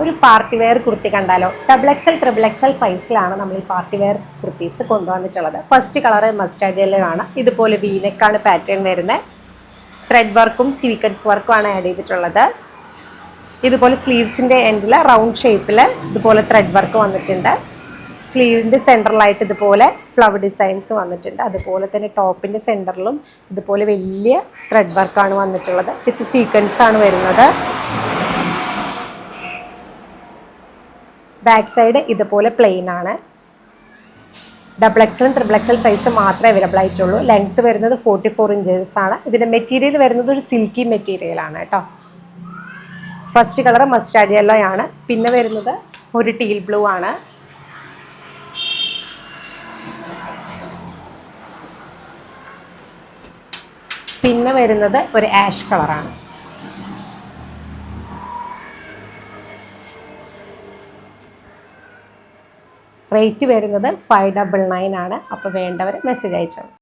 ഒരു party wear kurti കണ്ടാലോ? Double XL triple XL സൈസിലാണ് നമ്മൾ ഈ പാർട്ടി വെയർ കുർത്തീസ് കൊണ്ടുവന്നിട്ടുള്ളത്. ഫസ്റ്റ് കളർ മസ്റ്റാർഡ് യെല്ലോ ആണ്. ഇതുപോലെ വീനെക്കാണ് പാറ്റേൺ വരുന്നത്. ത്രെഡ് വർക്കും സ്വീക്വൻസ് വർക്കും ആണ് ആഡ് ചെയ്തിട്ടുള്ളത്. ഇതുപോലെ സ്ലീവ്സിൻ്റെ എൻഡിൽ റൗണ്ട് ഷേപ്പിൽ ഇതുപോലെ ത്രെഡ് വർക്ക് വന്നിട്ടുണ്ട്. സ്ലീവിൻ്റെ സെൻറ്ററിലായിട്ട് ഇതുപോലെ ഫ്ലവർ ഡിസൈൻസ് വന്നിട്ടുണ്ട്. അതുപോലെ തന്നെ ടോപ്പിൻ്റെ സെൻറ്ററിലും ഇതുപോലെ വലിയ ത്രെഡ് വർക്കാണ് വന്നിട്ടുള്ളത്. വിത്ത് സീക്വൻസ് ആണ് വരുന്നത്. ബാക്ക് സൈഡ് ഇതുപോലെ പ്ലെയിൻ ആണ്. ഡബിൾ എക്സലും ട്രിപ്പിൾ എക്സൽ സൈസ് മാത്രമേ അവൈലബിൾ ആയിട്ടുള്ളൂ. ലെങ്ത് വരുന്നത് 44 ഇഞ്ചസ് ആണ്. ഇതിൻ്റെ മെറ്റീരിയൽ വരുന്നത് ഒരു സിൽക്കി മെറ്റീരിയലാണ് കേട്ടോ. ഫസ്റ്റ് കളർ മസ്റ്റാർഡ് യെല്ലോ ആണ്. പിന്നെ വരുന്നത് ഒരു ടീൽ ബ്ലൂ ആണ്. പിന്നെ വരുന്നത് ഒരു ആഷ് കളറാണ്. റേറ്റ് വരുന്നത് 599 ആണ്. അപ്പോൾ വേണ്ടവർ മെസ്സേജ് അയച്ചോളൂ.